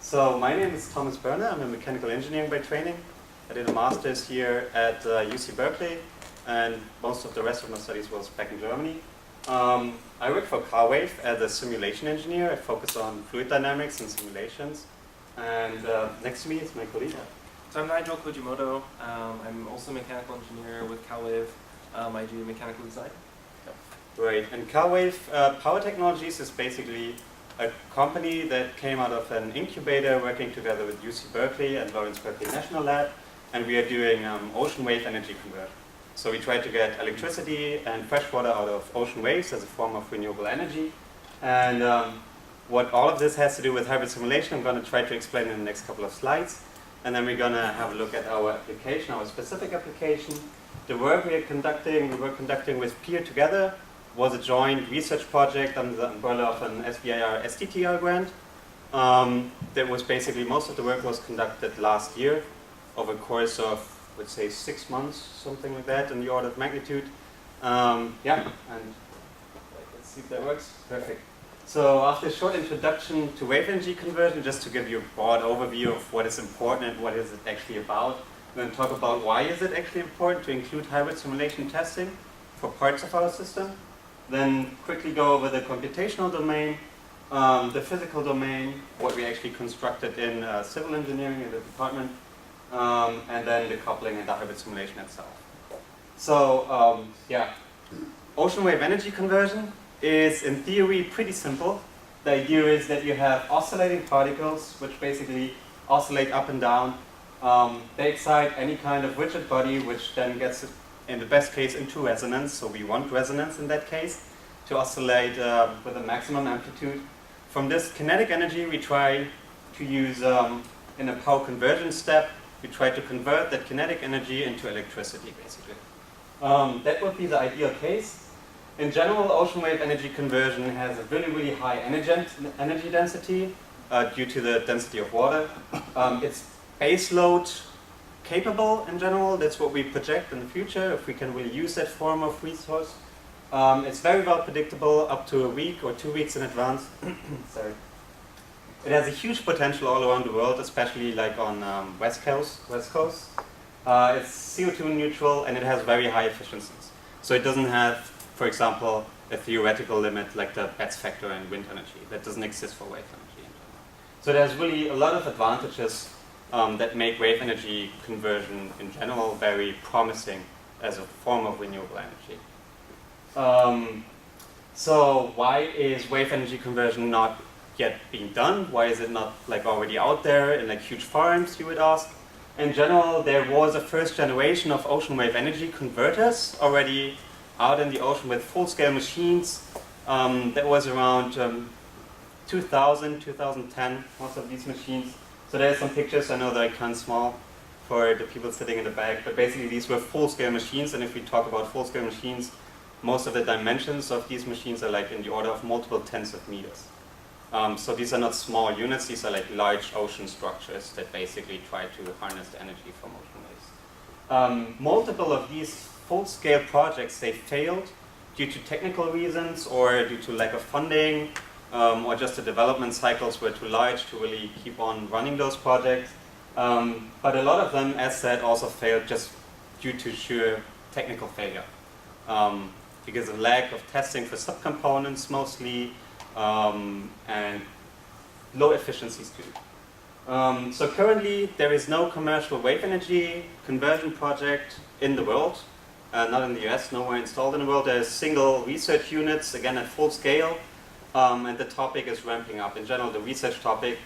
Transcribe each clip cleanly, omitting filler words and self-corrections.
So my name is Thomas Boerner. I'm a mechanical engineering by training. I did a master's here at UC Berkeley, and most of the rest of my studies was back in Germany. I work for CarWave as a simulation engineer. I focus on fluid dynamics and simulations. And next to me is my colleague. So I'm Nigel Kojimoto. I'm also a mechanical engineer with CalWave. I do mechanical design. Great. And CalWave Power Technologies is basically a company that came out of an incubator working together with UC Berkeley and Lawrence Berkeley National Lab. And we are doing ocean wave energy conversion. So we try to get electricity and fresh water out of ocean waves as a form of renewable energy. And what all of this has to do with hybrid simulation, I'm going to try to explain in the next couple of slides. And then we're going to have a look at our application, our specific application. The work we were conducting with Peer Together was a joint research project under the umbrella of an SBIR STTR grant. That was basically, most of the work was conducted last year over a course of, let's say, 6 months, something like that, in the order of magnitude. And let's see if that works. Perfect. So after a short introduction to wave energy conversion, just to give you a broad overview of what is important and what is it actually about, we're going to talk about why is it actually important to include hybrid simulation testing for parts of our system. Then quickly go over the computational domain, the physical domain, what we actually constructed in civil engineering in the department, and then the coupling and the hybrid simulation itself. So ocean wave energy conversion is in theory pretty simple. The idea is that you have oscillating particles which basically oscillate up and down. They excite any kind of rigid body which then gets, in the best case, into resonance. So we want resonance in that case to oscillate with a maximum amplitude. From this kinetic energy we try to use in a power conversion step, we try to convert that kinetic energy into electricity basically. That would be the ideal case. In general, ocean wave energy conversion has a really, really high energy density due to the density of water. It's baseload capable in general. That's what we project in the future if we can really use that form of resource. It's very well predictable up to a week or 2 weeks in advance. Sorry. It has a huge potential all around the world, especially like on West Coast. It's CO2 neutral and it has very high efficiencies. So it doesn't have, for example, a theoretical limit like the Betz factor in wind energy. That doesn't exist for wave energy in general. So there's really a lot of advantages that make wave energy conversion in general very promising as a form of renewable energy. So why is wave energy conversion not yet being done? Why is it not like already out there in like huge farms, you would ask? In general, there was a first generation of ocean wave energy converters already out in the ocean with full-scale machines. That was around 2000, 2010, most of these machines. So there's some pictures, I know they're kind of small for the people sitting in the back, but basically these were full-scale machines, and if we talk about full-scale machines, most of the dimensions of these machines are like in the order of multiple tens of meters. So these are not small units, these are like large ocean structures that basically try to harness the energy from ocean waves. Multiple of these full-scale projects, they failed due to technical reasons or due to lack of funding, or just the development cycles were too large to really keep on running those projects. But a lot of them, as said, also failed just due to sheer technical failure. Because of lack of testing for subcomponents mostly, and low efficiencies too. So currently there is no commercial wave energy conversion project in the world. Not in the US, nowhere installed in the world. There's single research units, again at full scale, and the topic is ramping up. In general, the research topic,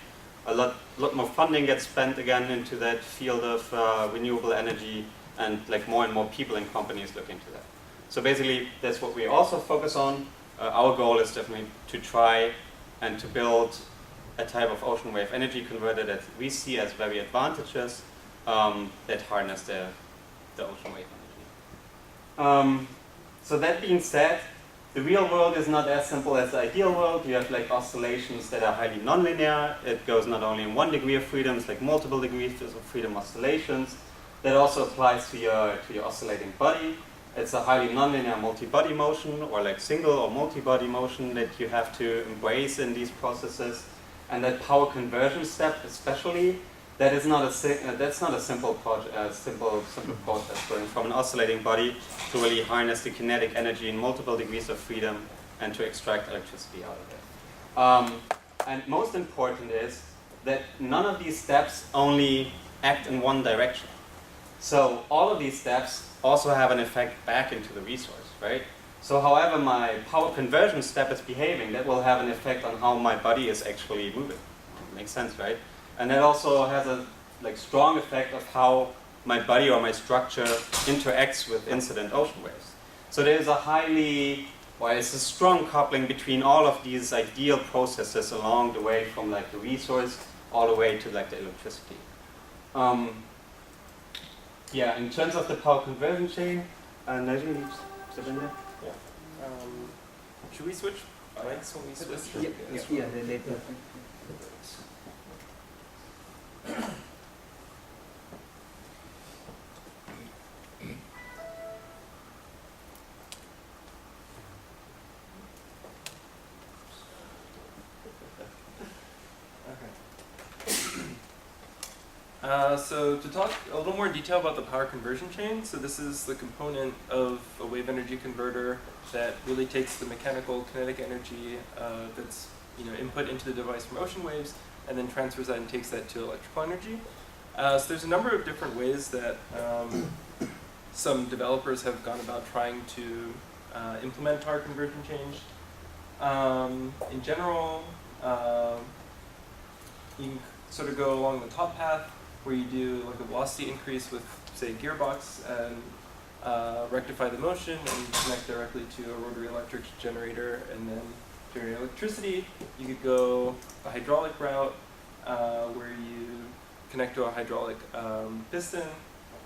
a lot more funding gets spent again into that field of renewable energy, and like more and more people and companies look into that. So basically, that's what we also focus on. Our goal is definitely to try and to build a type of ocean wave energy converter that we see as very advantageous, that harness the ocean wave energy. So that being said, the real world is not as simple as the ideal world. You have like oscillations that are highly nonlinear. It goes not only in 1 degree of freedom, it's like multiple degrees of freedom oscillations. That also applies to your oscillating body. It's a highly nonlinear multi-body motion, or like single or multi-body motion that you have to embrace in these processes. and that power conversion step especially, that's not a simple process going from an oscillating body to really harness the kinetic energy in multiple degrees of freedom and to extract electricity out of it. And most important is that none of these steps only act in one direction. So all of these steps also have an effect back into the resource, right? So however my power conversion step is behaving, that will have an effect on how my body is actually moving. Makes sense, right? And that also has a strong effect of how my body or my structure interacts with incident ocean waves. So there's it's a strong coupling between all of these ideal processes along the way from the resource all the way to the electricity. In terms of the power conversion chain, Nigel, you step in there? Yeah. Should we switch mics when we switch? Yeah, later. So to talk a little more in detail about the power conversion chain, so this is the component of a wave energy converter that really takes the mechanical kinetic energy that's input into the device from ocean waves and then transfers that and takes that to electrical energy. So there's a number of different ways that some developers have gone about trying to implement power conversion change. In general, you can sort of go along the top path where you do a velocity increase with, say, a gearbox and rectify the motion and connect directly to a rotary electric generator and then generate electricity. You could go a hydraulic route where you connect to a hydraulic piston,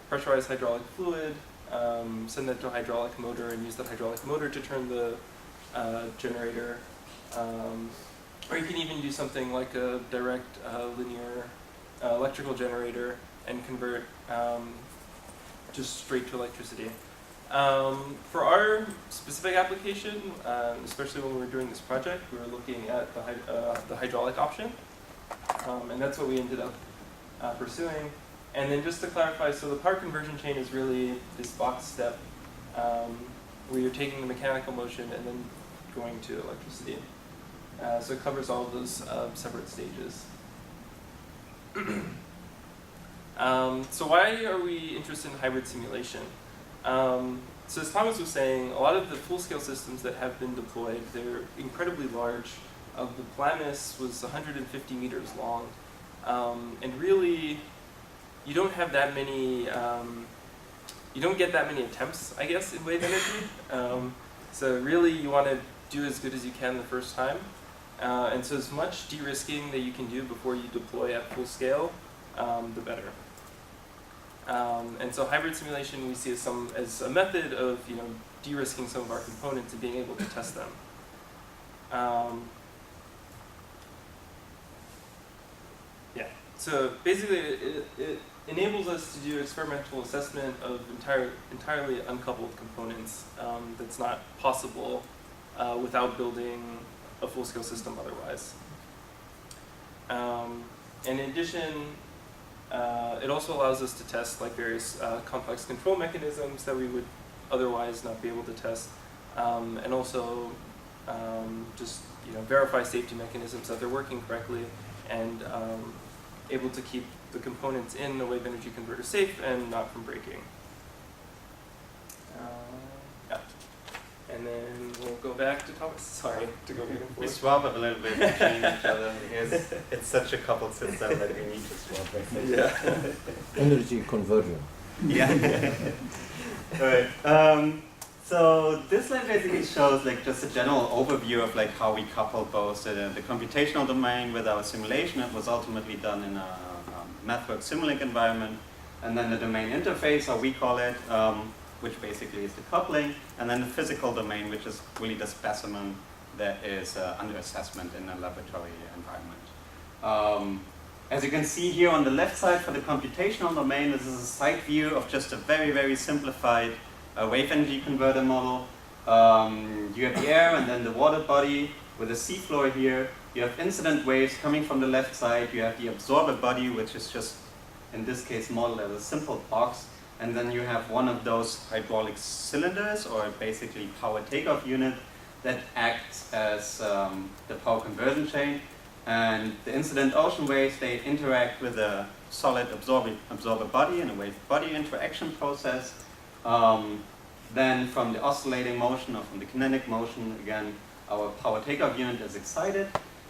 pressurized hydraulic fluid, send that to a hydraulic motor and use that hydraulic motor to turn the generator. Or you can even do something like a direct linear electrical generator and convert just straight to electricity. For our specific application, especially when we were doing this project, we were looking at the hydraulic option, and that's what we ended up pursuing. And then just to clarify, so the power conversion chain is really this box step where you're taking the mechanical motion and then going to electricity. So it covers all of those separate stages. So why are we interested in hybrid simulation? So as Thomas was saying, a lot of the full-scale systems that have been deployed, they're incredibly large. The Plamis was 150 meters long. And really, you don't have that many, you don't get that many attempts, I guess, in wave energy. So really, you want to do as good as you can the first time. And so as much de-risking that you can do before you deploy at full scale, the better. And so hybrid simulation we see as a method of de-risking some of our components and being able to test them. So basically it enables us to do experimental assessment of entirely uncoupled components that's not possible without building a full-scale system otherwise. And in addition, it also allows us to test various complex control mechanisms that we would otherwise not be able to test, and also just verify safety mechanisms that they're working correctly and able to keep the components in the wave energy converter safe and not from breaking. And then we'll go back to Thomas. Sorry to go back and forth. We swap a little bit between each other because it's such a coupled system that we need to swap. Yeah. Energy conversion. Yeah. Alright. So this slide basically shows just a general overview of how we couple both the computational domain with our simulation. It was ultimately done in a MathWorks Simulink environment, and then the domain interface, how we call it, which basically is the coupling, and then the physical domain, which is really the specimen that is under assessment in a laboratory environment. As you can see here on the left side for the computational domain, this is a side view of just a very, very simplified wave energy converter model. You have the air and then the water body with a seafloor here. You have incident waves coming from the left side, you have the absorber body, which is just, in this case, modeled as a simple box, and then you have one of those hydraulic cylinders, or basically power takeoff unit, that acts as the power conversion chain. And the incident ocean waves, they interact with a solid absorber body in a wave-body interaction process. Then from the oscillating motion or from the kinetic motion, again, our power takeoff unit is excited.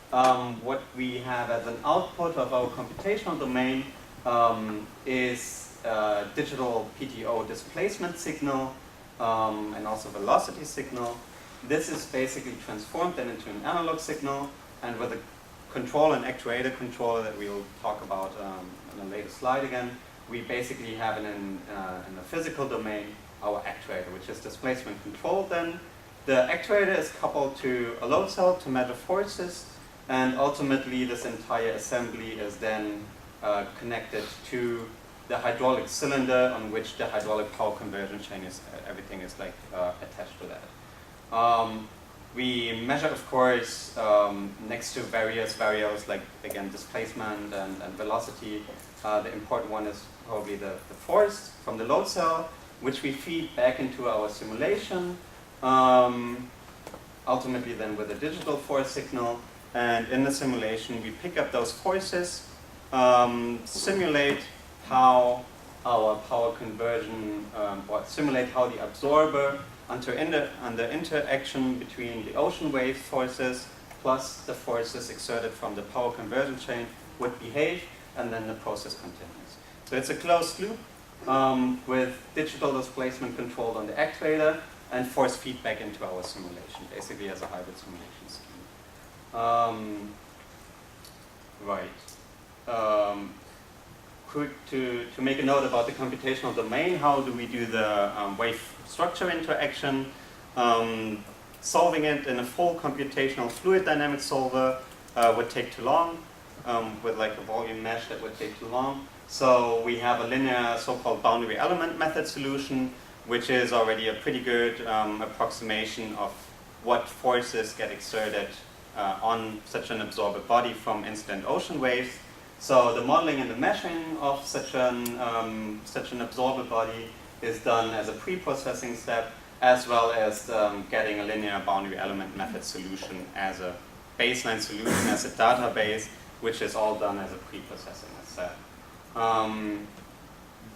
What we have as an output of our computational domain is digital PTO displacement signal and also velocity signal. This is basically transformed then into an analog signal, and with a control and actuator controller that we'll talk about in a later slide again, we basically have in the physical domain our actuator, which is displacement controlled then. The actuator is coupled to a load cell to measure forces, and ultimately this entire assembly is then connected to the hydraulic cylinder on which the hydraulic power conversion chain is, everything is like attached to that. We measure, of course, next to various variables like, again, displacement and velocity. The important one is probably the force from the load cell, which we feed back into our simulation, ultimately then with a digital force signal. And in the simulation, we pick up those forces, simulate how our power conversion, or simulate how the absorber under interaction between the ocean wave forces plus the forces exerted from the power conversion chain would behave, and then the process continues. So it's a closed loop with digital displacement controlled on the actuator and force feedback into our simulation, basically as a hybrid simulation scheme. Quick to make a note about the computational domain, how do we do the wave structure interaction? Solving it in a full computational fluid dynamics solver would take too long, with like a volume mesh that would take too long. So we have a linear so-called boundary element method solution, which is already a pretty good approximation of what forces get exerted on such an absorber body from incident ocean waves. So the modeling and the meshing of such an absorber body is done as a pre-processing step, as well as getting a linear boundary element method solution as a baseline solution, as a database, which is all done as a pre-processing step.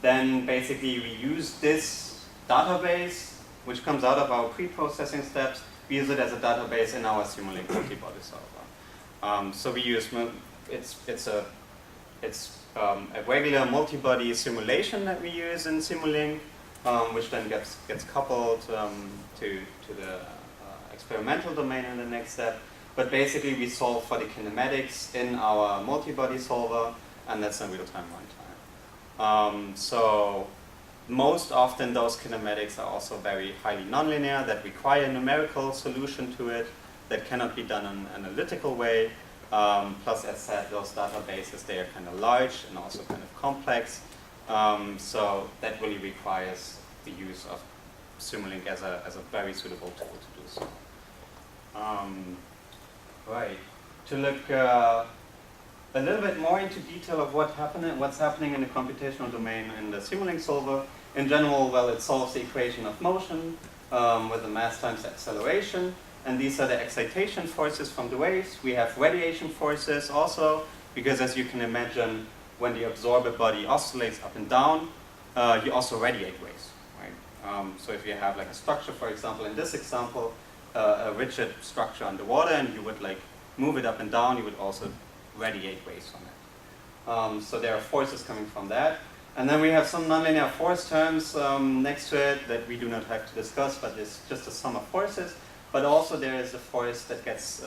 Then basically we use this database, which comes out of our pre-processing steps, we use it as a database in our Simulink multi-body solver. So we use, it's a regular multi-body simulation that we use in Simulink, which then gets coupled to the experimental domain in the next step. But basically we solve for the kinematics in our multi-body solver, and that's in real-time runtime. So most often those kinematics are also very highly nonlinear, that require a numerical solution to it, that cannot be done in an analytical way. Plus, as said, those databases, they are kind of large and also kind of complex. So that really requires the use of Simulink as a very suitable tool to do so. Right. To look a little bit more into detail of what's happening in the computational domain in the Simulink solver. In general, well, it solves the equation of motion with the mass times acceleration. And these are the excitation forces from the waves. We have radiation forces also, because as you can imagine, when the absorber body oscillates up and down, you also radiate waves, right? So if you have like a structure, for example, in this example, a rigid structure underwater, and you would like move it up and down, you would also radiate waves from it. So there are forces coming from that. And then we have some nonlinear force terms next to it that we do not have to discuss, but it's just a sum of forces. But also there is a force that gets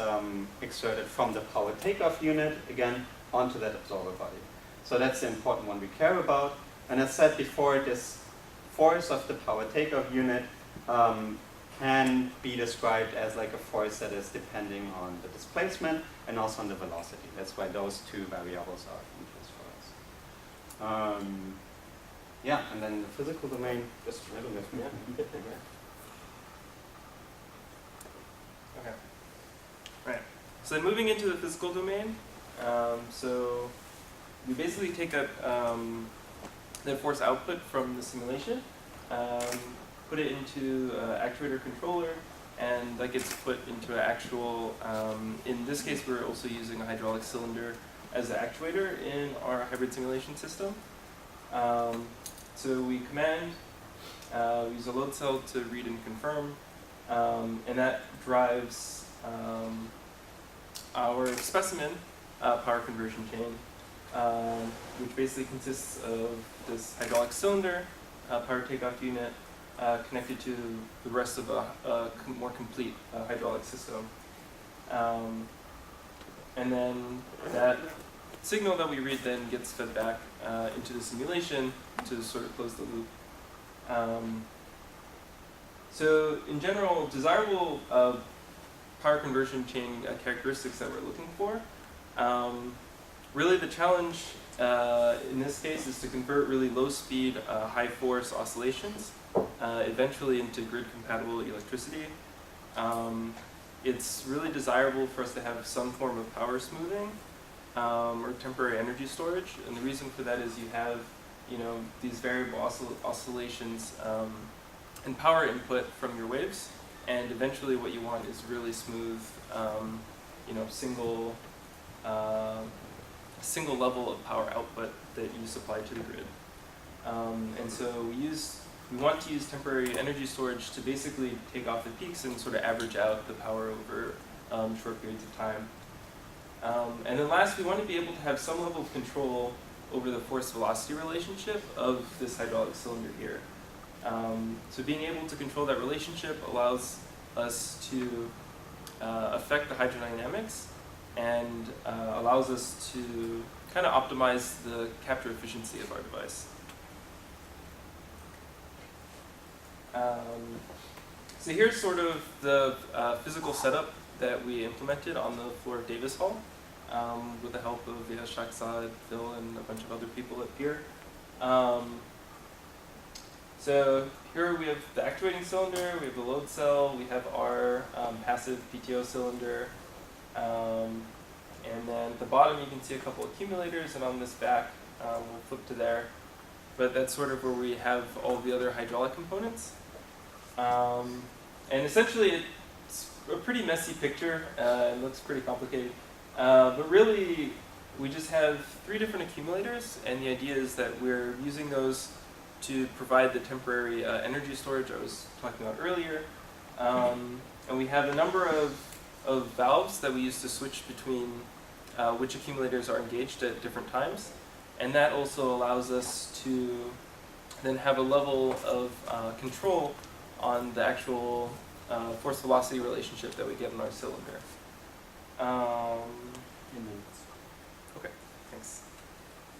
exerted from the power takeoff unit, again, onto that absorber body. So that's the important one we care about. And as said before, this force of the power takeoff unit can be described as like a force that is depending on the displacement and also on the velocity. That's why those two variables are of interest for us. Yeah, and then the physical domain, just a little bit more. Okay. Right. So then moving into the physical domain, so we basically take up the force output from the simulation, put it into actuator controller, and that gets put into an actual, in this case we're also using a hydraulic cylinder as an actuator in our hybrid simulation system. So we command, we use a load cell to read and confirm, and that drives our specimen power conversion chain, which basically consists of this hydraulic cylinder, power takeoff unit, connected to the rest of a more complete hydraulic system. And then that signal that we read then gets fed back into the simulation to sort of close the loop. So in general, desirable power conversion chain characteristics that we're looking for. Really the challenge in this case is to convert really low speed, high force oscillations eventually into grid compatible electricity. It's really desirable for us to have some form of power smoothing or temporary energy storage, and the reason for that is you have these variable oscillations and power input from your waves, and eventually what you want is really smooth, single level of power output that you supply to the grid. And so we want to use temporary energy storage to basically take off the peaks and sort of average out the power over short periods of time. And then last, we want to be able to have some level of control over the force-velocity relationship of this hydraulic cylinder here. So being able to control that relationship allows us to affect the hydrodynamics and allows us to kind of optimize the capture efficiency of our device. So here's sort of the physical setup that we implemented on the floor of Davis Hall with the help of Shakzad, Phil, and a bunch of other people up here. So here we have the actuating cylinder, we have the load cell, we have our passive PTO cylinder, and then at the bottom you can see a couple accumulators, and on this back we'll flip to there. But that's sort of where we have all the other hydraulic components. And essentially it's a pretty messy picture, it looks pretty complicated. But really we just have 3 different accumulators, and the idea is that we're using those to provide the temporary energy storage I was talking about earlier. And we have a number of valves that we use to switch between which accumulators are engaged at different times. And that also allows us to then have a level of control on the actual force-velocity relationship that we get in our cylinder. Okay, thanks.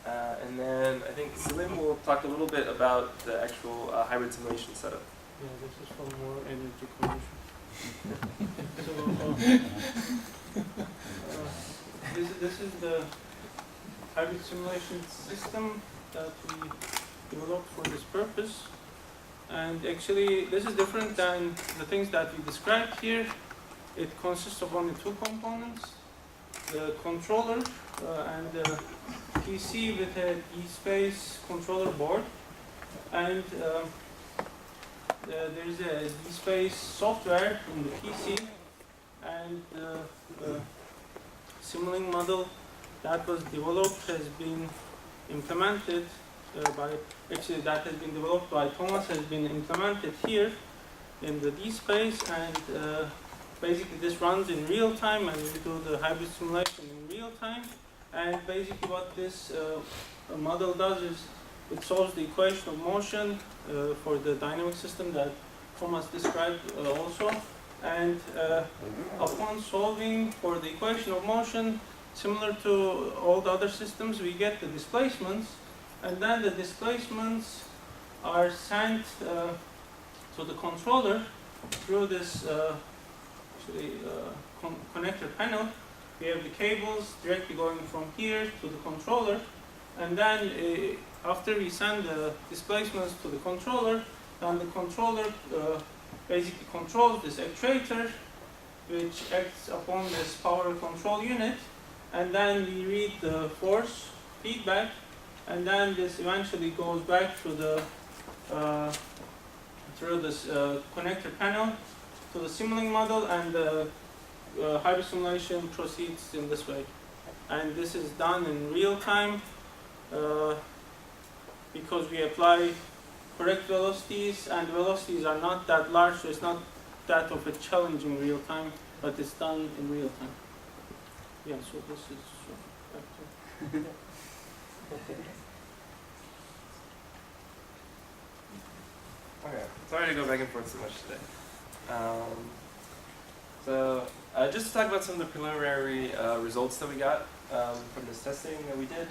And then I think Salim will talk a little bit about the actual hybrid simulation setup. Yeah, this is for more energy conversion. So this is the hybrid simulation system that we developed for this purpose. And actually, this is different than the things that we described here. It consists of only 2 components: the controller and the PC with a D-Space controller board. And there is a D-Space software in the PC, and the Simulink model that was developed has been implemented that has been developed by Thomas, has been implemented here in the D-Space, and basically this runs in real time, and we do the hybrid simulation in real time. And basically what this model does is it solves the equation of motion for the dynamic system that Thomas described also. And upon solving for the equation of motion, similar to all the other systems, we get the displacements, and then the displacements are sent to the controller through this connector panel. We have the cables directly going from here to the controller, and then after we send the displacements to the controller, then the controller basically controls this actuator which acts upon this power control unit, and then we read the force feedback, and then this eventually goes back to the through this connector panel to the Simulink model, and the hybrid simulation proceeds in this way. And this is done in real time because we apply correct velocities, and velocities are not that large, so it's not that of a challenge in real time, but it's done in real time. Yeah, so this is back to Okay, sorry to go back and forth so much today. Just to talk about some of the preliminary results that we got from this testing that we did.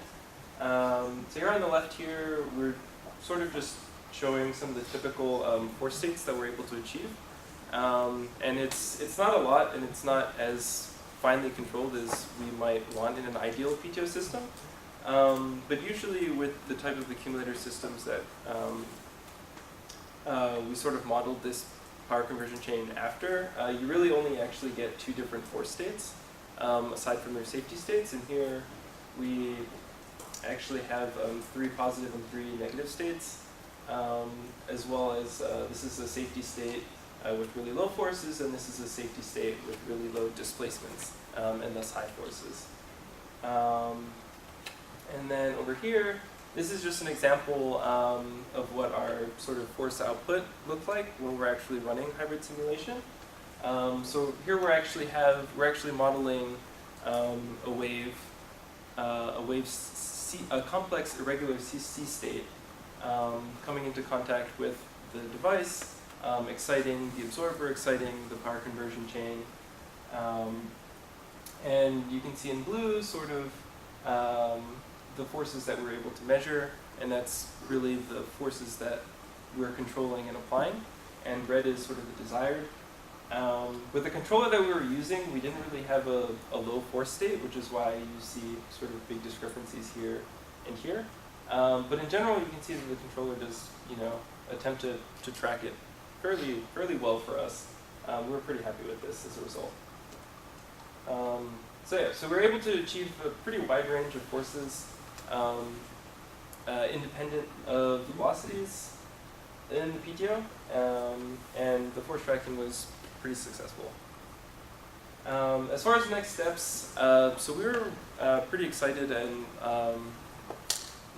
So here on the left here, we're sort of just showing some of the typical force states that we're able to achieve. And it's not a lot, and it's not as finely controlled as we might want in an ideal PTO system. But usually with the type of accumulator systems that we sort of modeled this power conversion chain after, you really only actually get 2 different force states, aside from their safety states. And here we actually have 3 positive and 3 negative states, as well as this is a safety state with really low forces, and this is a safety state with really low displacements, and thus high forces. And then over here, this is just an example of what our sort of force output looked like when we're actually running hybrid simulation. So here we're actually modeling a complex irregular C state coming into contact with the device, exciting the absorber, exciting the power conversion chain, and you can see in blue sort of the forces that we're able to measure, and that's really the forces that we're controlling and applying, and red is sort of the desired. With the controller that we were using, we didn't really have a low force state, which is why you see sort of big discrepancies here and here. But in general, you can see that the controller does, attempt to track it fairly well for us. We're pretty happy with this as a result. So we're able to achieve a pretty wide range of forces, independent of the velocities in the PTO, and the force tracking was pretty successful. As far as the next steps, so we were pretty excited and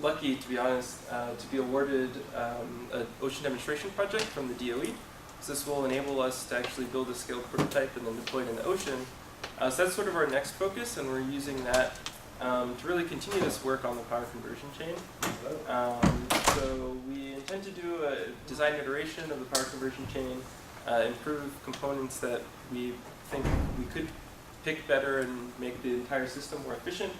lucky, to be honest, to be awarded an ocean demonstration project from the DOE. So this will enable us to actually build a scaled prototype and then deploy it in the ocean. So that's sort of our next focus, and we're using that to really continue this work on the power conversion chain. So we intend to do a design iteration of the power conversion chain, improve components that we think we could pick better and make the entire system more efficient,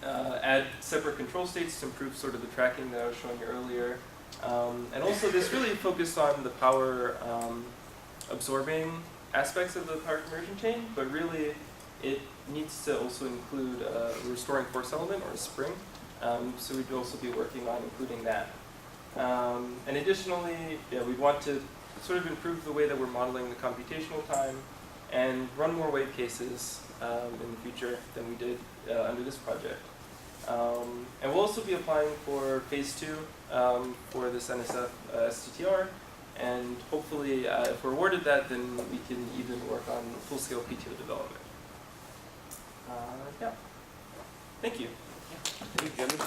add separate control states to improve sort of the tracking that I was showing you earlier. And also this really focused on the power absorbing aspects of the power conversion chain, but really it needs to also include a restoring force element or a spring. So we'd also be working on including that. And additionally, we want to sort of improve the way that we're modeling the computational time and run more wave cases in the future than we did under this project. And we'll also be applying for phase 2 for this NSF STTR, and hopefully if we're awarded that, then we can even work on full-scale PTO development. Yeah. Thank you. Thank you, Kevin.